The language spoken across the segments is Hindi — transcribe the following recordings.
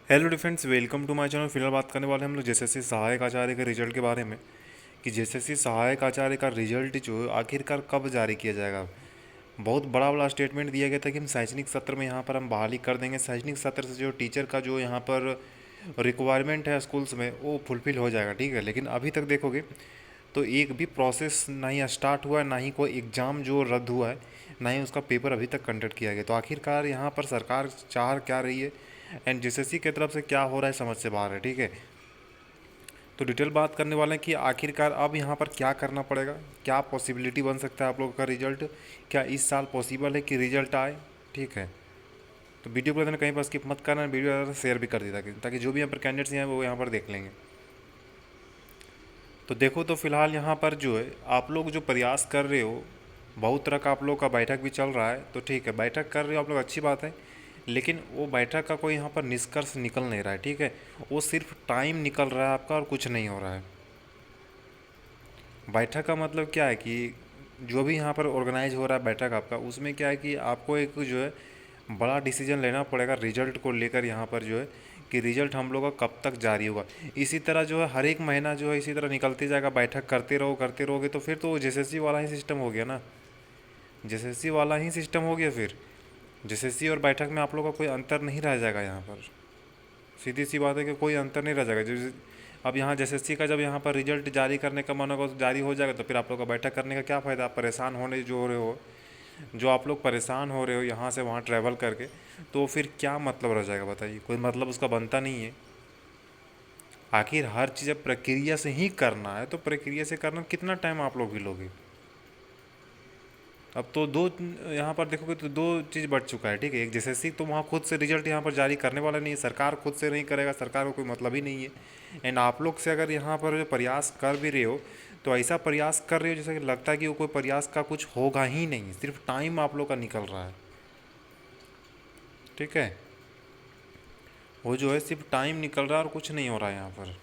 Hello defence, welcome to my channel. फिलहाल बात करने वाले हैं हम लोग जेएसएससी सहायक आचार्य के रिजल्ट के बारे में कि जेएसएससी सहायक आचार्य का रिजल्ट जो है आखिरकार कब जारी किया जाएगा। बहुत बड़ा बड़ा स्टेटमेंट दिया गया था कि हम शैक्षणिक सत्र में यहाँ पर हम बहाली कर देंगे। शैक्षणिक सत्र से जो टीचर का जो यहाँ पर रिक्वायरमेंट है स्कूल्स में वो फुलफिल हो जाएगा, ठीक है। लेकिन अभी तक देखोगे तो एक भी प्रोसेस ना ही स्टार्ट हुआ है, ना ही कोई एग्ज़ाम जो रद्द हुआ है, ना ही उसका पेपर अभी तक कंडक्ट किया गया। तो आखिरकार यहाँ पर सरकार चाह क्या रही है एंड जेएसएससी की तरफ से क्या हो रहा है, समझ से बाहर है, ठीक है। तो डिटेल बात करने वाले हैं कि आखिरकार अब यहाँ पर क्या करना पड़ेगा, क्या पॉसिबिलिटी बन सकता है आप लोगों का रिजल्ट, क्या इस साल पॉसिबल है कि रिजल्ट आए, ठीक है। तो वीडियो को कहीं पर स्किप मत करना, वीडियो शेयर भी कर दी ताकि जो भी यहाँ पर कैंडिडेट्स हैं वो यहाँ पर देख लेंगे। तो देखो, तो फिलहाल यहाँ पर जो है आप लोग जो प्रयास कर रहे हो, बहुत तरह का आप लोग का बैठक भी चल रहा है, तो ठीक है, बैठक कर रहे हो आप लोग, अच्छी बात है। लेकिन वो बैठक का कोई यहाँ पर निष्कर्ष निकल नहीं रहा है, ठीक है। वो सिर्फ टाइम निकल रहा है आपका और कुछ नहीं हो रहा है। बैठक का मतलब क्या है कि जो भी यहाँ पर ऑर्गेनाइज हो रहा है बैठक आपका, उसमें क्या है कि आपको एक जो है बड़ा डिसीजन लेना पड़ेगा रिजल्ट को लेकर, यहाँ पर जो है कि रिजल्ट हम लोग का कब तक जारी होगा। इसी तरह जो है हर एक महीना जो है इसी तरह निकलते जाएगा, बैठक करते रहोगे तो फिर तो जेएसएससी वाला ही सिस्टम हो गया ना। जेएसएससी वाला ही सिस्टम हो गया फिर। जेएसएससी और बैठक में आप लोग का कोई अंतर नहीं रह जाएगा यहाँ पर। सीधी सी बात है कि कोई अंतर नहीं रह जाएगा। जैसे अब यहाँ जेएसएससी का जब यहाँ पर रिजल्ट जारी करने का मन होगा तो जारी हो जाएगा, तो फिर आप लोग का बैठक करने का क्या फ़ायदा। आप परेशान होने जो हो रहे हो, जो आप लोग परेशान हो रहे हो यहाँ से वहाँ ट्रैवल करके, तो फिर क्या मतलब रह जाएगा बताइए। कोई मतलब उसका बनता नहीं है। आखिर हर चीज़ अब प्रक्रिया से ही करना है, तो प्रक्रिया से करना कितना टाइम आप लोग भी लोगे। अब तो दो, यहाँ पर देखोगे तो दो चीज़ बढ़ चुका है, ठीक है। एक जेएसएससी तो वहाँ खुद से रिजल्ट यहाँ पर जारी करने वाला नहीं है, सरकार खुद से नहीं करेगा, सरकार को कोई मतलब ही नहीं है। एंड आप लोग से अगर यहाँ पर जो प्रयास कर भी रहे हो तो ऐसा प्रयास कर रहे हो जैसे कि लगता है कि वो कोई प्रयास का कुछ होगा ही नहीं, सिर्फ टाइम आप लोग का निकल रहा है, ठीक है। वो जो है सिर्फ टाइम निकल रहा है और कुछ नहीं हो रहा है यहाँ पर।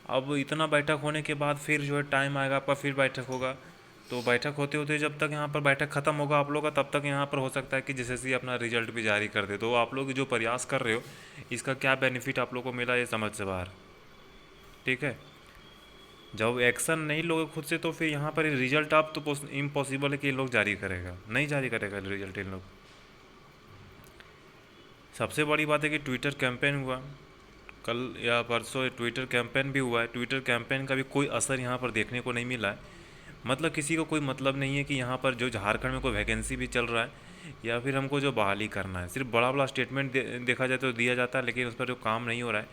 अब इतना बैठक होने के बाद फिर जो है टाइम आएगा आपका, फिर बैठक होगा। तो बैठक होते होते जब तक यहाँ पर बैठक ख़त्म होगा आप लोग का, तब तक यहाँ पर हो सकता है कि जैसे अपना रिजल्ट भी जारी कर दे। तो आप लोग जो प्रयास कर रहे हो इसका क्या बेनिफिट आप लोग को मिला, ये समझ से बाहर, ठीक है। जब एक्शन नहीं लोगे खुद से तो फिर यहाँ पर रिजल्ट आप तो इम्पॉसिबल है कि ये लोग जारी करेगा, नहीं जारी करेगा रिजल्ट इन लोग। सबसे बड़ी बात है कि ट्विटर कैंपेन हुआ कल या परसों, ट्विटर कैंपेन भी हुआ है। ट्विटर कैंपेन का भी कोई असर यहाँ पर देखने को नहीं मिला है। मतलब किसी को कोई मतलब नहीं है कि यहाँ पर जो झारखंड में कोई वैकेंसी भी चल रहा है या फिर हमको जो बहाली करना है। सिर्फ बड़ा बड़ा स्टेटमेंट देखा जाए तो दिया जाता है, लेकिन उस पर जो काम नहीं हो रहा है,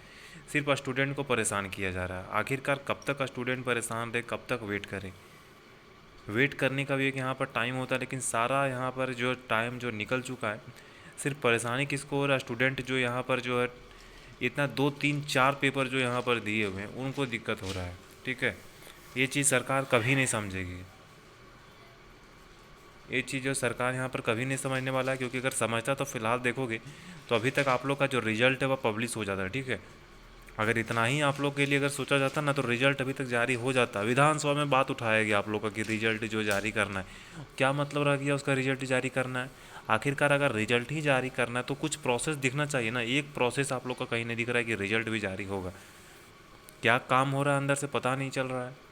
सिर्फ स्टूडेंट को परेशान किया जा रहा है। आखिरकार कब तक स्टूडेंट परेशान रहे, कब तक वेट करे। वेट करने का भी एक यहाँ पर टाइम होता है, लेकिन सारा यहाँ पर जो टाइम जो निकल चुका है, सिर्फ परेशानी किसको हो रहा है, स्टूडेंट जो यहाँ पर जो है इतना 2 3 4 पेपर जो यहाँ पर दिए हुए हैं उनको दिक्कत हो रहा है, ठीक है। ये चीज़ सरकार कभी नहीं समझेगी। ये चीज़ जो सरकार यहाँ पर कभी नहीं समझने वाला है, क्योंकि अगर समझता तो फिलहाल देखोगे तो अभी तक आप लोग का जो रिजल्ट है वह पब्लिश हो जाता है, ठीक है। अगर इतना ही आप लोग के लिए अगर सोचा जाता ना तो रिजल्ट अभी तक जारी हो जाता। विधानसभा में बात उठाया गया आप लोग का कि रिजल्ट जो जारी करना है, क्या मतलब रह गया उसका रिजल्ट जारी करना है। आखिरकार अगर रिजल्ट ही जारी करना है तो कुछ प्रोसेस दिखना चाहिए ना। एक प्रोसेस आप लोग का कहीं नहीं दिख रहा है कि रिजल्ट भी जारी होगा। क्या काम हो रहा है अंदर से पता नहीं चल रहा है।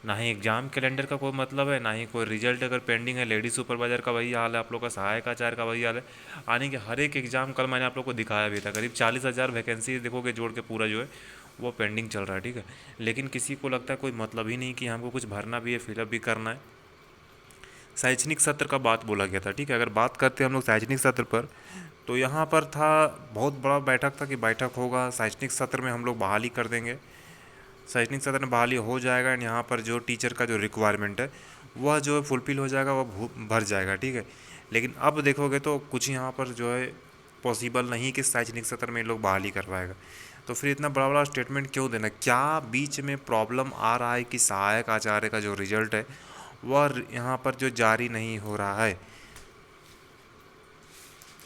ना ही एग्जाम कैलेंडर का कोई मतलब है, ना ही कोई रिजल्ट अगर पेंडिंग है। लेडी सुपरवाइजर का वही हाल है, आप लोग का सहायक आचार्य का वही हाल है। आने के हर एक एग्ज़ाम कल मैंने आप लोग को दिखाया भी था, करीब 40,000 वैकेंसी देखोगे जोड़ के पूरा जो है वो पेंडिंग चल रहा है, ठीक है। लेकिन किसी को लगता है कोई मतलब ही नहीं कि हमको कुछ भरना भी है, फिलअप भी करना है। शैक्षणिक सत्र का बात बोला गया था, ठीक है। अगर बात करते हैं हम लोग शैक्षणिक सत्र पर, तो यहाँ पर था बहुत बड़ा बैठक था कि बैठक होगा शैक्षणिक सत्र में हम लोग बहाली कर देंगे। शैक्षणिक सत्र में बहाली हो जाएगा एंड यहाँ पर जो टीचर का जो रिक्वायरमेंट है वह जो है फुलफिल हो जाएगा, वह भर जाएगा, ठीक है। लेकिन अब देखोगे तो कुछ यहाँ पर जो है पॉसिबल नहीं कि शैक्षणिक सत्र में लोग बहाली करवाएगा। तो फिर इतना बड़ा बड़ा स्टेटमेंट क्यों देना। क्या बीच में प्रॉब्लम आ रहा है कि सहायक आचार्य का जो रिजल्ट है वह यहाँ पर जो जारी नहीं हो रहा है।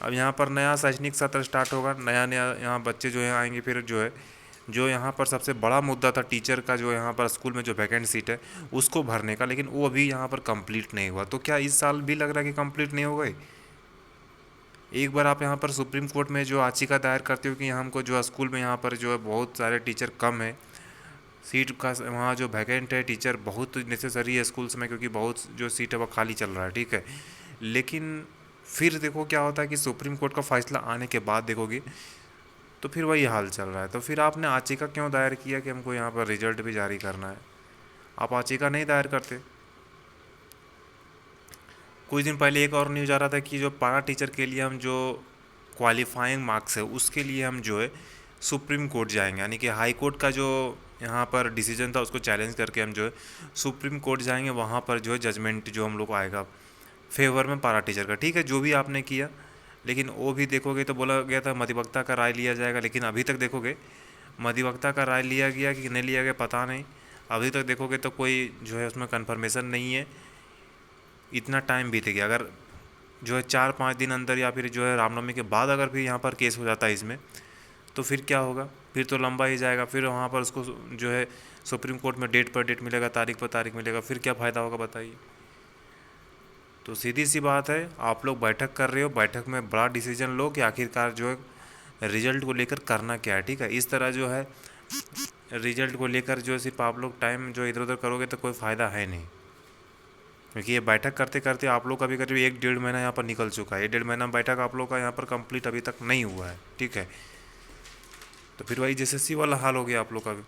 अब यहाँ पर नया शैक्षणिक सत्र स्टार्ट होगा, नया नया यहाँ बच्चे जो है आएंगे, फिर जो है जो यहाँ पर सबसे बड़ा मुद्दा था टीचर का, जो यहाँ पर स्कूल में जो वैकेंट सीट है उसको भरने का, लेकिन वो अभी यहाँ पर कंप्लीट नहीं हुआ। तो क्या इस साल भी लग रहा है कि कंप्लीट नहीं हो गई। एक बार आप यहाँ पर सुप्रीम कोर्ट में जो याचिका दायर करते हो कि हमको जो स्कूल में यहाँ पर जो है बहुत सारे टीचर कम है, सीट का वहाँ जो वैकेंट है टीचर बहुत नेसेसरी है स्कूल्स में, क्योंकि बहुत जो सीट है वो खाली चल रहा है, ठीक है। लेकिन फिर देखो क्या होता है कि सुप्रीम कोर्ट का फैसला आने के बाद देखोगे तो फिर वही हाल चल रहा है। तो फिर आपने याचिका क्यों दायर किया कि हमको यहाँ पर रिजल्ट भी जारी करना है? आप याचिका नहीं दायर करते। कुछ दिन पहले एक और न्यूज़ आ रहा था कि जो पारा टीचर के लिए हम जो क्वालिफाइंग मार्क्स है उसके लिए हम जो है सुप्रीम कोर्ट जाएंगे, यानी कि हाई कोर्ट का जो यहाँ पर डिसीजन था उसको चैलेंज करके हम जो है सुप्रीम कोर्ट जाएंगे। वहाँ पर जो है जजमेंट जो हम लोग को आएगा फेवर में पारा टीचर का, ठीक है, जो भी आपने किया। लेकिन वो भी देखोगे तो बोला गया था मधिवक्ता का राय लिया जाएगा, लेकिन अभी तक देखोगे मधिवक्ता का राय लिया गया कि नहीं लिया गया पता नहीं। अभी तक देखोगे तो कोई जो है उसमें कन्फर्मेशन नहीं है। इतना टाइम बीत गया, अगर जो है 4-5 दिन अंदर या फिर जो है रामनवमी के बाद अगर फिर यहाँ पर केस हो जाता है इसमें, तो फिर क्या होगा? फिर तो लंबा ही जाएगा। फिर वहाँ पर उसको जो है सुप्रीम कोर्ट में डेट पर डेट मिलेगा, तारीख पर तारीख मिलेगा, फिर क्या फ़ायदा होगा बताइए। तो सीधी सी बात है, आप लोग बैठक कर रहे हो, बैठक में बड़ा डिसीजन लो कि आखिरकार जो है रिजल्ट को लेकर करना क्या है, ठीक है। इस तरह जो है रिजल्ट को लेकर जो सिर्फ आप लोग टाइम जो इधर उधर करोगे तो कोई फ़ायदा है नहीं, क्योंकि ये बैठक करते करते आप लोग का भी करीब 1-1.5 महीना यहाँ पर निकल चुका है। 1-1.5 महीना बैठक आप लोग का यहाँ पर कंप्लीट अभी तक नहीं हुआ है, ठीक है। तो फिर वही JSSC वाला हाल हो गया आप लोग का भी।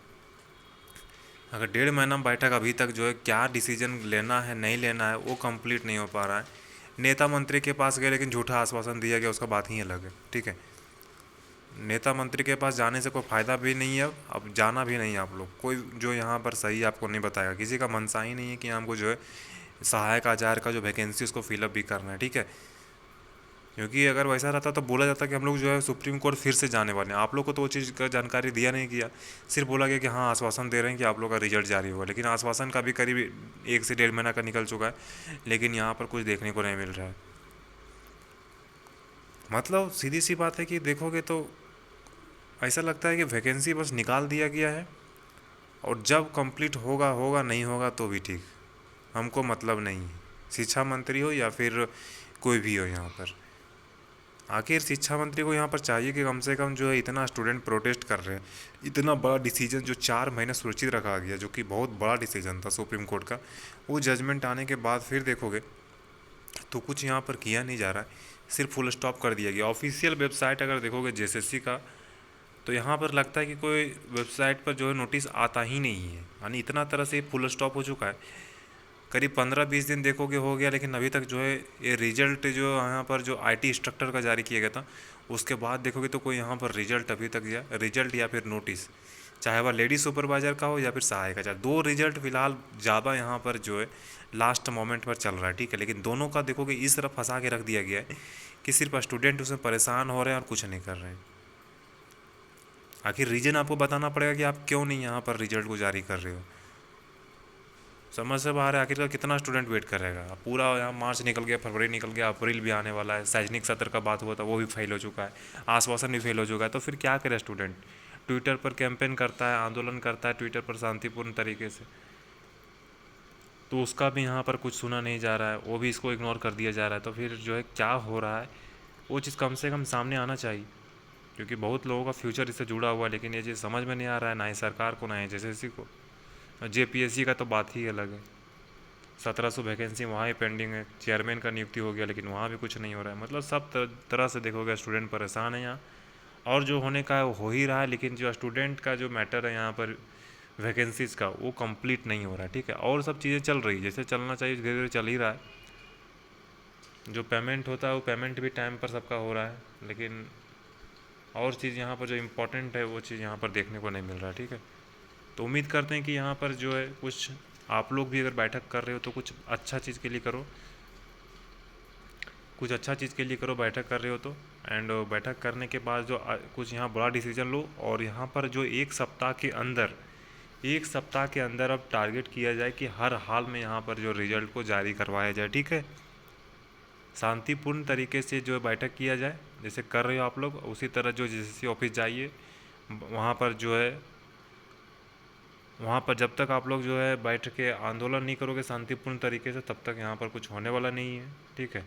अगर 1.5 महीना बैठक अभी तक जो है क्या डिसीजन लेना है नहीं लेना है वो कंप्लीट नहीं हो पा रहा है। नेता मंत्री के पास गए लेकिन झूठा आश्वासन दिया गया, उसका बात ही अलग है, ठीक है। नेता मंत्री के पास जाने से कोई फ़ायदा भी नहीं है, अब जाना भी नहीं है आप लोग। कोई जो यहाँ पर सही आपको नहीं बताएगा, किसी का मनसा ही नहीं है कि हमको जो है सहायक आचार्य का जो वैकेंसी उसको फिलअप भी करना है, ठीक है। क्योंकि अगर वैसा रहता तो बोला जाता कि हम लोग जो है सुप्रीम कोर्ट फिर से जाने वाले हैं। आप लोग को तो वो चीज़ का जानकारी दिया नहीं गया, सिर्फ बोला गया कि हाँ आश्वासन दे रहे हैं कि आप लोग का रिजल्ट जारी होगा, लेकिन आश्वासन का भी करीब 1 से 1.5 महीना का निकल चुका है, लेकिन यहाँ पर कुछ देखने को नहीं मिल रहा है। मतलब सीधी सी बात है कि देखोगे तो ऐसा लगता है कि वैकेंसी बस निकाल दिया गया है, और जब कंप्लीट होगा होगा, नहीं होगा तो भी ठीक, हमको मतलब नहीं है। शिक्षा मंत्री हो या फिर कोई भी हो यहाँ पर, आखिर शिक्षा मंत्री को यहाँ पर चाहिए कि कम से कम जो है इतना स्टूडेंट प्रोटेस्ट कर रहे हैं, इतना बड़ा डिसीजन जो 4 महीने सुरक्षित रखा गया, जो कि बहुत बड़ा डिसीजन था सुप्रीम कोर्ट का, वो जजमेंट आने के बाद फिर देखोगे तो कुछ यहाँ पर किया नहीं जा रहा है, सिर्फ फुल स्टॉप कर दिया गया। ऑफिशियल वेबसाइट अगर देखोगे JSSC का, तो यहाँ पर लगता है कि कोई वेबसाइट पर जो है नोटिस आता ही नहीं है, यानी इतना तरह से फुल स्टॉप हो चुका है। करीब 15-20 दिन देखोगे हो गया, लेकिन अभी तक जो है ये रिजल्ट जो यहाँ पर जो IT इंस्ट्रक्टर का जारी किया गया था उसके बाद देखोगे तो कोई यहाँ पर रिजल्ट अभी तक या रिजल्ट या फिर नोटिस, चाहे वह लेडी सुपरवाइज़र का हो या फिर सहायक का, चाहे 2 रिजल्ट फिलहाल ज़्यादा यहाँ पर जो है लास्ट मोमेंट पर चल रहा है, ठीक है। लेकिन दोनों का देखोगे इस तरह फंसा के रख दिया गया है कि सिर्फ स्टूडेंट उसमें परेशान हो रहे हैं और कुछ नहीं कर रहे हैं। आखिर रीज़न आपको बताना पड़ेगा कि आप क्यों नहीं यहाँ पर रिजल्ट को जारी कर रहे हो। समझ से बाहर है, आखिर कितना स्टूडेंट वेट करेगा। अब पूरा यहाँ मार्च निकल गया, फरवरी निकल गया, अप्रैल भी आने वाला है, शैक्षणिक सत्र का बात हुआ था वो भी फेल हो चुका है, आश्वासन भी फेल हो चुका है, तो फिर क्या करे स्टूडेंट? ट्विटर पर कैंपेन करता है, आंदोलन करता है ट्विटर पर शांतिपूर्ण तरीके से, तो उसका भी यहाँ पर कुछ सुना नहीं जा रहा है, वो भी इसको इग्नोर कर दिया जा रहा है। तो फिर जो है क्या हो रहा है वो चीज़ कम से कम सामने आना चाहिए, क्योंकि बहुत लोगों का फ्यूचर इससे जुड़ा हुआ है। लेकिन ये चीज़ समझ में नहीं आ रहा है, ना ही सरकार को ना ही JSSC को। JPSC का तो बात ही अलग है, 1700 वैकेंसी वहाँ ही पेंडिंग है, चेयरमैन का नियुक्ति हो गया लेकिन वहाँ भी कुछ नहीं हो रहा है। मतलब सब तरह से देखोगे स्टूडेंट परेशान है यहाँ, और जो होने का है वो हो ही रहा है, लेकिन जो स्टूडेंट का जो मैटर है यहाँ पर वैकेंसीज़ का वो कंप्लीट नहीं हो रहा है, ठीक है। और सब चीज़ें चल रही है जैसे चलना चाहिए, धीरे धीरे चल ही रहा है। जो पेमेंट होता है वो पेमेंट भी टाइम पर सबका हो रहा है, लेकिन और चीज़ यहाँ पर जो इम्पोर्टेंट है वो चीज़ यहाँ पर देखने को नहीं मिल रहा है, ठीक है। तो उम्मीद करते हैं कि यहाँ पर जो है कुछ आप लोग भी अगर बैठक कर रहे हो तो कुछ अच्छा चीज़ के लिए करो, कुछ अच्छा चीज़ के लिए करो, बैठक कर रहे हो तो। एंड बैठक करने के बाद जो कुछ यहाँ बड़ा डिसीजन लो, और यहाँ पर जो 1 सप्ताह के अंदर अब टारगेट किया जाए कि हर हाल में यहाँ पर जो रिजल्ट को जारी करवाया जाए, ठीक है। शांतिपूर्ण तरीके से जो बैठक किया जाए, जैसे कर रहे हो आप लोग उसी तरह जो JSSC ऑफिस जाइए, वहाँ पर जो है वहाँ पर जब तक आप लोग जो है बैठ के आंदोलन नहीं करोगे शांतिपूर्ण तरीके से, तब तक यहाँ पर कुछ होने वाला नहीं है, ठीक है।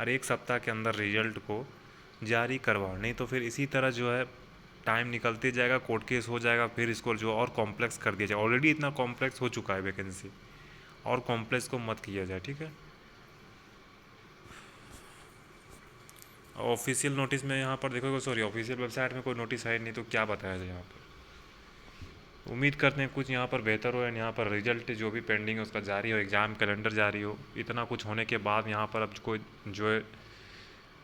और 1 सप्ताह के अंदर रिजल्ट को जारी करवाओ, नहीं तो फिर इसी तरह जो है टाइम निकलते जाएगा, कोर्ट केस हो जाएगा, फिर इसको जो और कॉम्प्लेक्स कर दिया जाए। ऑलरेडी इतना कॉम्प्लेक्स हो चुका है वैकेंसी, और कॉम्प्लेक्स को मत किया जाए, ठीक है। ऑफिशियल नोटिस में यहाँ पर देखोगे, सॉरी ऑफिशियल वेबसाइट में कोई नोटिस है नहीं, तो क्या बताया जाए यहाँ पर। उम्मीद करते हैं कुछ यहाँ पर बेहतर हो, एंड यहाँ पर रिजल्ट जो भी पेंडिंग है उसका जारी हो, एग्ज़ाम कैलेंडर जारी हो। इतना कुछ होने के बाद यहाँ पर अब कोई जो है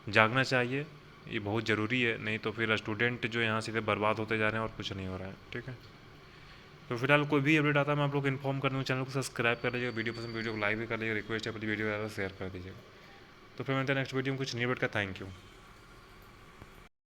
जागना चाहिए, ये बहुत ज़रूरी है, नहीं तो फिर स्टूडेंट जो यहाँ सीधे बर्बाद होते जा रहे हैं और कुछ नहीं हो रहा है, ठीक है। तो फिलहाल कोई भी अपडेट आता है मैं आप लोग को इन्फॉर्म कर दूँ। चैनल को सब्सक्राइब कर लीजिएगा, वीडियो पसंद वीडियो को लाइक भी कर लीजिएगा, रिक्वेस्ट है अपनी वीडियो ज़्यादा शेयर कर दीजिएगा। तो फिर मिलते हैं नेक्स्ट वीडियो में कुछ न्यू अपडेट का। Thank you.